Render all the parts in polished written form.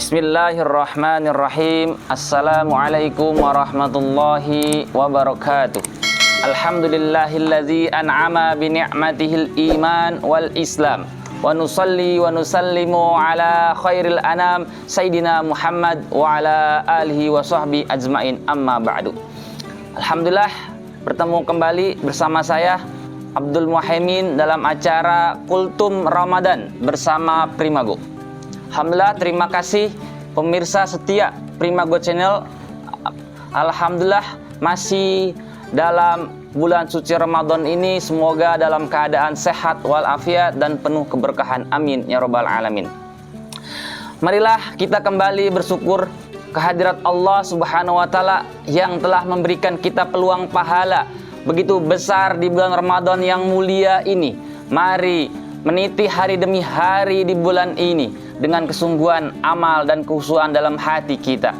Bismillahirrahmanirrahim. Assalamualaikum warahmatullahi wabarakatuh. Alhamdulillahilladzi an'ama bi ni'matihil iman wal islam. Wa nusalli wa nusallimu ala khairil anam Sayyidina Muhammad wa ala alihi wa sahbihi ajmain, amma ba'du. Alhamdulillah, bertemu kembali bersama saya Abdul Muhaimin dalam acara Kultum Ramadan bersama Primago. Alhamdulillah, terima kasih pemirsa setia Primago Channel. Alhamdulillah, masih dalam bulan suci Ramadan ini, semoga dalam keadaan sehat walafiat dan penuh keberkahan, amin ya rabbal alamin. Marilah kita kembali bersyukur kehadirat Allah Subhanahu wa taala yang telah memberikan kita peluang pahala begitu besar di bulan Ramadan yang mulia ini. Mari meniti hari demi hari di bulan ini dengan kesungguhan amal dan kekhusyuan dalam hati kita.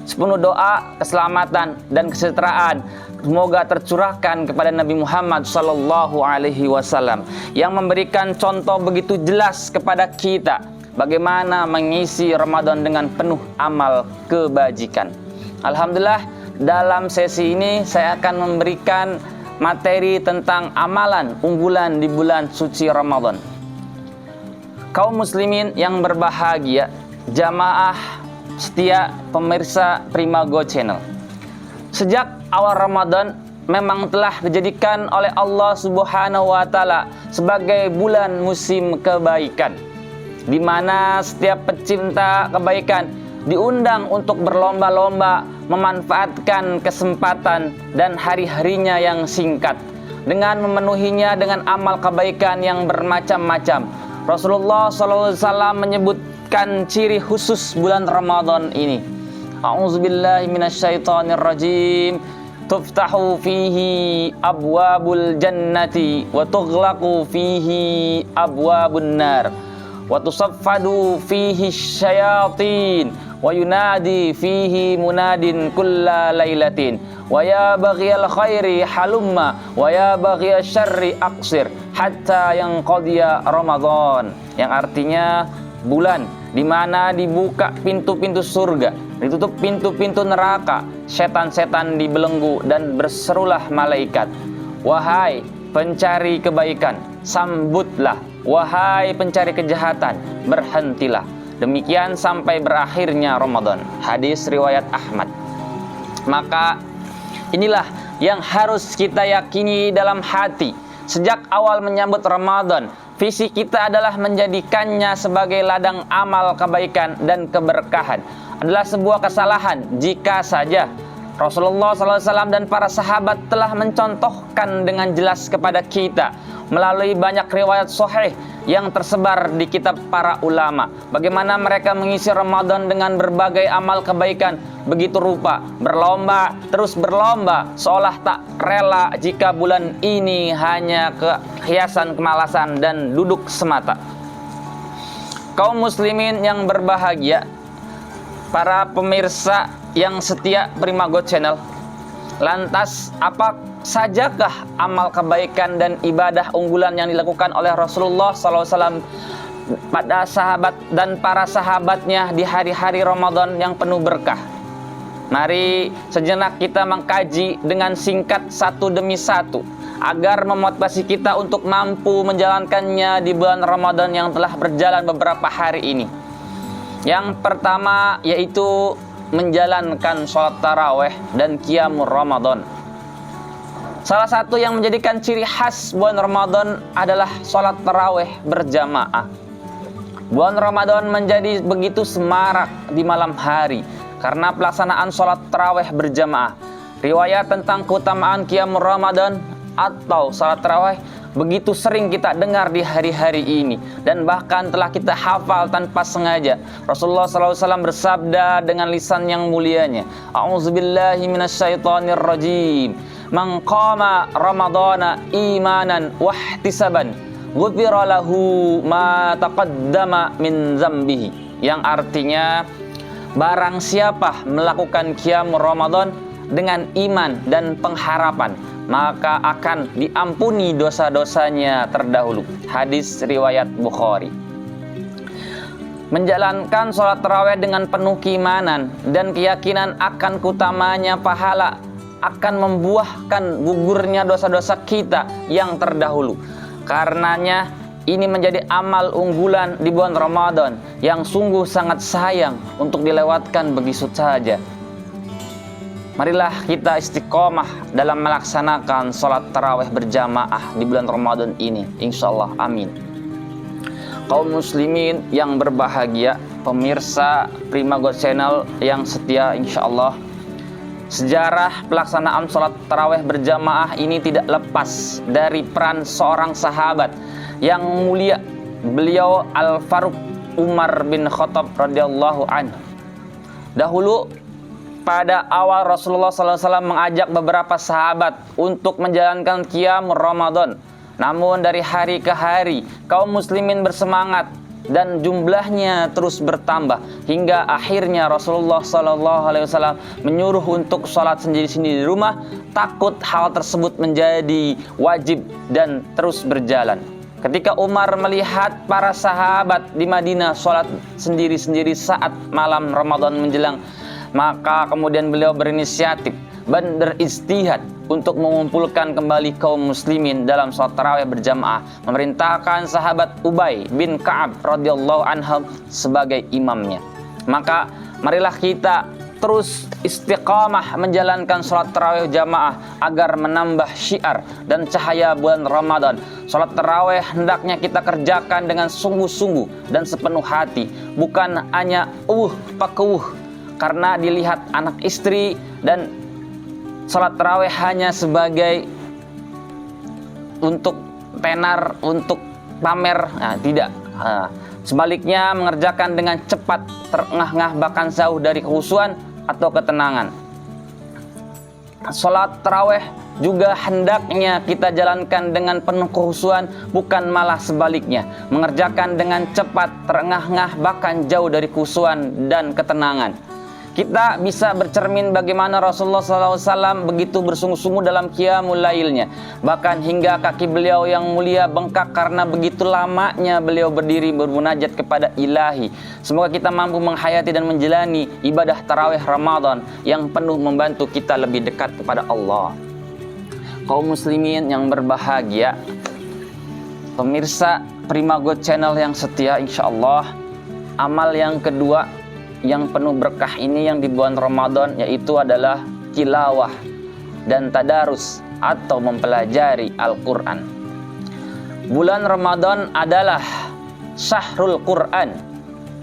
Sepenuh doa, keselamatan dan kesejahteraan semoga tercurahkan kepada Nabi Muhammad sallallahu alaihi wasallam yang memberikan contoh begitu jelas kepada kita bagaimana mengisi Ramadan dengan penuh amal kebajikan. Alhamdulillah, dalam sesi ini saya akan memberikan materi tentang amalan unggulan di bulan suci Ramadan. Kaum muslimin yang berbahagia, jamaah setia pemirsa Primago Channel. Sejak awal Ramadan memang telah dijadikan oleh Allah Subhanahu wa taala sebagai bulan musim kebaikan, di mana setiap pecinta kebaikan diundang untuk berlomba-lomba memanfaatkan kesempatan dan hari-harinya yang singkat dengan memenuhinya dengan amal kebaikan yang bermacam-macam. Rasulullah SAW menyebutkan ciri khusus bulan Ramadan ini. A'udzubillahi minasyaitonirrajim. Tuftahu fihi abwabul jannati wa tughlaqu fihi abwabun nar wa tusaffadu fihi syayatin wa yunadi fihi munadin kulla lailatin wa ya baghiyal khairi halumma wa ya baghiyal syarri aqsir hatta yang qadiya Ramadan, yang artinya bulan di mana dibuka pintu-pintu surga, ditutup pintu-pintu neraka, setan-setan dibelenggu dan berserulah malaikat, wahai pencari kebaikan, sambutlah, wahai pencari kejahatan, berhentilah. Demikian sampai berakhirnya Ramadan. Hadis riwayat Ahmad. Maka inilah yang harus kita yakini dalam hati. Sejak awal menyambut Ramadan, visi kita adalah menjadikannya sebagai ladang amal kebaikan dan keberkahan. Adalah sebuah kesalahan jika saja Rasulullah SAW dan para sahabat telah mencontohkan dengan jelas kepada kita melalui banyak riwayat sahih yang tersebar di kitab para ulama, bagaimana mereka mengisi Ramadan dengan berbagai amal kebaikan begitu rupa, berlomba, terus berlomba, seolah tak rela jika bulan ini hanya kehiasan kemalasan dan duduk semata. Kaum muslimin yang berbahagia, para pemirsa yang setia Primago Channel, lantas apa sajakah amal kebaikan dan ibadah unggulan yang dilakukan oleh Rasulullah SAW pada sahabat dan para sahabatnya di hari-hari Ramadan yang penuh berkah? Mari sejenak kita mengkaji dengan singkat satu demi satu agar memotivasi kita untuk mampu menjalankannya di bulan Ramadan yang telah berjalan beberapa hari ini. Yang pertama yaitu menjalankan sholat taraweh dan qiyamul Ramadan. Salah satu yang menjadikan ciri khas bulan Ramadan adalah sholat taraweh berjamaah. Bulan Ramadan menjadi begitu semarak di malam hari karena pelaksanaan sholat taraweh berjamaah. Riwayat tentang keutamaan qiyamul Ramadan atau sholat taraweh begitu sering kita dengar di hari-hari ini dan bahkan telah kita hafal tanpa sengaja. Rasulullah SAW bersabda dengan lisan yang mulianya, A'udzubillahi minasyaitonirrajim. Man qama ramadana imanan wahtisaban ghufira lahu ma taqaddama min dzambihi. Yang artinya, barang siapa melakukan qiyamul Ramadan dengan iman dan pengharapan, maka akan diampuni dosa-dosanya terdahulu. Hadis riwayat Bukhari. menjalankan sholat tarawih dengan penuh keimanan dan keyakinan akan keutamanya pahala, akan membuahkan gugurnya dosa-dosa kita yang terdahulu. Karenanya ini menjadi amal unggulan di bulan Ramadan yang sungguh sangat sayang untuk dilewatkan begitu saja. Marilah kita istiqomah dalam melaksanakan sholat tarawih berjamaah di bulan Ramadan ini, insyaallah, amin. Kaum muslimin yang berbahagia, pemirsa Prima God Channel yang setia, insyaallah, sejarah pelaksanaan sholat tarawih berjamaah ini tidak lepas dari peran seorang sahabat yang mulia, beliau Al-Faruq Umar bin Khattab radhiyallahu anhu. Dahulu pada awal Rasulullah SAW mengajak beberapa sahabat untuk menjalankan qiyam Ramadan. Namun dari hari ke hari kaum muslimin bersemangat dan jumlahnya terus bertambah hingga akhirnya Rasulullah SAW menyuruh untuk sholat sendiri-sendiri di rumah, takut hal tersebut menjadi wajib dan terus berjalan. Ketika Umar melihat para sahabat di Madinah sholat sendiri-sendiri saat malam Ramadan menjelang, maka kemudian beliau berinisiatif dan beristihad untuk mengumpulkan kembali kaum muslimin dalam sholat tarawih berjamaah, memerintahkan sahabat Ubay bin Ka'ab radhiyallahu anhu sebagai imamnya. Maka marilah kita terus istiqamah menjalankan sholat tarawih jamaah agar menambah syiar dan cahaya bulan Ramadan. Sholat tarawih hendaknya kita kerjakan dengan sungguh-sungguh dan sepenuh hati, bukan hanya karena dilihat anak istri, dan sholat tarawih hanya sebagai untuk tenar, untuk pamer. Nah, tidak. Sebaliknya mengerjakan dengan cepat, terengah-engah, bahkan jauh dari kekhusyuan atau ketenangan. Sholat tarawih juga hendaknya kita jalankan dengan penuh kekhusyuan, bukan malah sebaliknya, mengerjakan dengan cepat, terengah-engah, bahkan jauh dari kekhusyuan dan ketenangan. Kita bisa bercermin bagaimana Rasulullah SAW begitu bersungguh-sungguh dalam qiyamul lailnya. Bahkan hingga kaki beliau yang mulia bengkak karena begitu lamanya beliau berdiri bermunajat kepada ilahi. Semoga kita mampu menghayati dan menjalani ibadah tarawih Ramadan yang penuh membantu kita lebih dekat kepada Allah. Kaum muslimin yang berbahagia, pemirsa Prima God Channel yang setia, insyaallah, amal yang kedua yang penuh berkah ini yang di bulan Ramadan yaitu adalah tilawah dan tadarus atau mempelajari Al-Quran. Bulan Ramadan adalah syahrul Quran,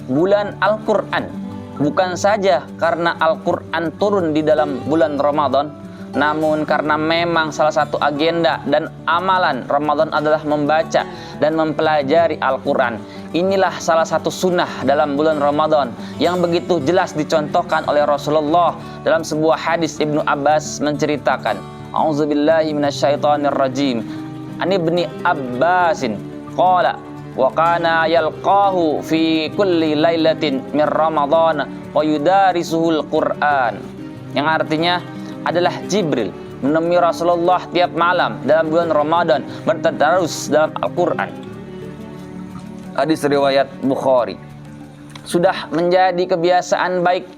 bulan Al-Quran. Bukan saja karena Al-Quran turun di dalam bulan Ramadan, namun karena memang salah satu agenda dan amalan Ramadan adalah membaca dan mempelajari Al-Quran. Inilah salah satu sunnah dalam bulan Ramadan yang begitu jelas dicontohkan oleh Rasulullah dalam sebuah hadis. Ibnu Abbas menceritakan, A'udzubillahi minasyaitonirrajim, an Ibni Abbasin qala wa kana yalqahu fi kulli lailatin min Ramadan wa yudarisuhul Qur'an, yang artinya adalah Jibril menemui Rasulullah tiap malam dalam bulan Ramadan bertadarus dalam Al-Quran. Hadis riwayat Bukhari. Sudah menjadi kebiasaan baik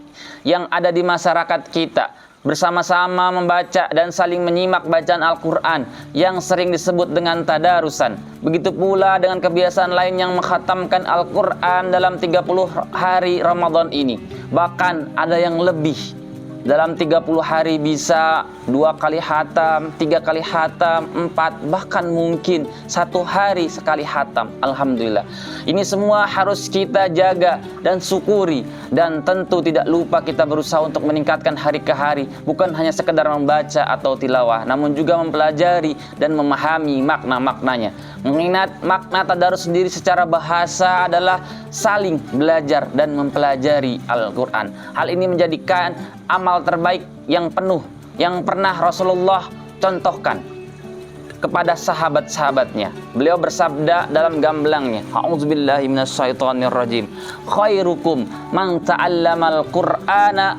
yang ada di masyarakat kita, bersama-sama membaca dan saling menyimak bacaan Al-Quran yang sering disebut dengan tadarusan. Begitu pula dengan kebiasaan lain yang mengkhatamkan Al-Quran dalam 30 hari Ramadan ini. Bahkan ada yang lebih. Dalam 30 hari bisa 2 kali khatam, 3 kali khatam, 4, bahkan mungkin 1 hari sekali khatam. Alhamdulillah. Ini semua harus kita jaga dan syukuri, dan tentu tidak lupa kita berusaha untuk meningkatkan hari ke hari, bukan hanya sekedar membaca atau tilawah, namun juga mempelajari dan memahami makna-maknanya. Mengingat makna tadarus sendiri secara bahasa adalah saling belajar dan mempelajari Al-Quran. Hal ini menjadikan amal terbaik yang penuh yang pernah Rasulullah contohkan kepada sahabat-sahabatnya. Beliau bersabda dalam gamblangnya, A'udzubillahi minasyaitonirrajim, khairukum man ta'allamal Qur'ana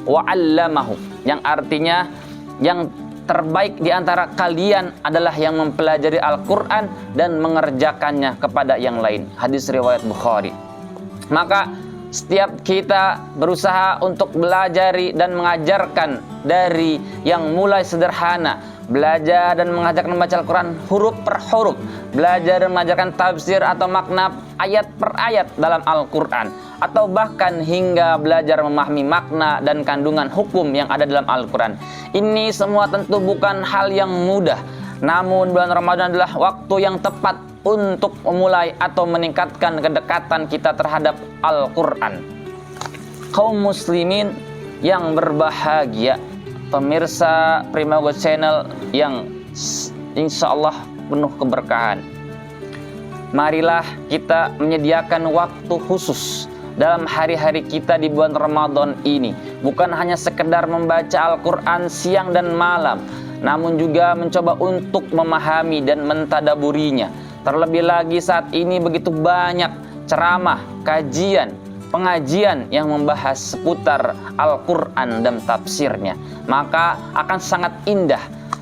wa 'allamahu, yang artinya yang terbaik di antara kalian adalah yang mempelajari Al-Quran dan mengerjakannya kepada yang lain. Hadis riwayat Bukhari. Maka setiap kita berusaha untuk belajar dan mengajarkan dari yang mulai sederhana, belajar dan mengajarkan membaca Al-Quran huruf per huruf, belajar dan mengajarkan tafsir atau makna ayat per ayat dalam Al-Quran, atau bahkan hingga belajar memahami makna dan kandungan hukum yang ada dalam Al-Quran. Ini semua tentu bukan hal yang mudah, namun bulan Ramadan adalah waktu yang tepat untuk memulai atau meningkatkan kedekatan kita terhadap Al-Quran. Kaum muslimin yang berbahagia, pemirsa Primago Channel yang insya Allah penuh keberkahan, marilah kita menyediakan waktu khusus dalam hari-hari kita di bulan Ramadan ini, bukan hanya sekedar membaca Al-Quran siang dan malam, namun juga mencoba untuk memahami dan mentadaburinya. Terlebih lagi saat ini begitu banyak ceramah, kajian, pengajian yang membahas seputar Al-Quran dan tafsirnya. Maka akan sangat indah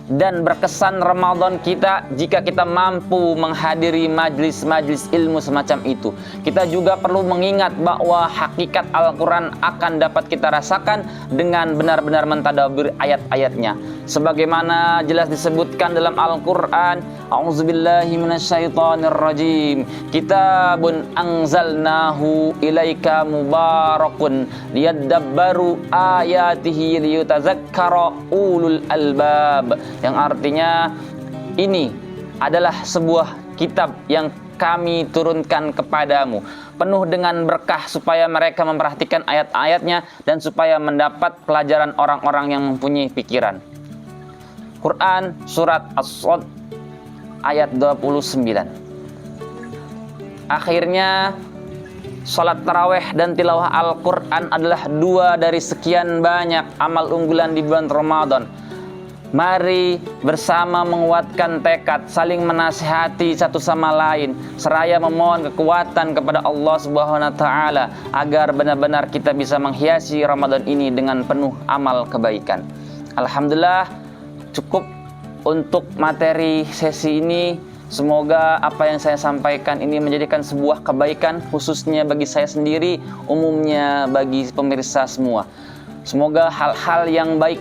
dan berkesan Ramadan kita jika kita mampu menghadiri majlis-majlis ilmu semacam itu. Kita juga perlu mengingat bahwa hakikat Al-Quran akan dapat kita rasakan dengan benar-benar mentadabbur ayat-ayatnya. Sebagaimana jelas disebutkan dalam Al-Quran, A'udzubillahi minasyaitonirrajim, Kitabun anzalnahu ilaika mubarakun liyadabbaru ayatihi liyutazakkara ulul albab. Yang artinya ini adalah sebuah kitab yang kami turunkan kepadamu, penuh dengan berkah supaya mereka memperhatikan ayat-ayatnya dan supaya mendapat pelajaran orang-orang yang mempunyai pikiran. Quran surat As-Sadd ayat 29. Akhirnya salat tarawih dan tilawah Al-Quran adalah dua dari sekian banyak amal unggulan di bulan Ramadan. Mari bersama menguatkan tekad, saling menasihati satu sama lain, seraya memohon kekuatan kepada Allah Subhanahu wa taala agar benar-benar kita bisa menghiasi Ramadan ini dengan penuh amal kebaikan. Alhamdulillah, cukup untuk materi sesi ini. Semoga apa yang saya sampaikan ini menjadikan sebuah kebaikan, khususnya bagi saya sendiri, umumnya bagi pemirsa semua. Semoga hal-hal yang baik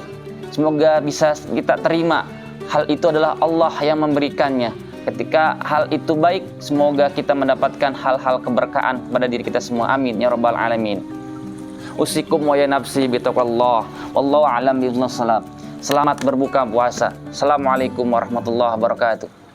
semoga bisa kita terima. Hal itu adalah Allah yang memberikannya. Ketika hal itu baik, semoga kita mendapatkan hal-hal keberkahan pada diri kita semua. Amin ya rabbal alamin. Usikum wa ya nafsi bitaqwallah. Wallahu a'lam bishawab. Selamat berbuka puasa. Assalamualaikum warahmatullahi wabarakatuh.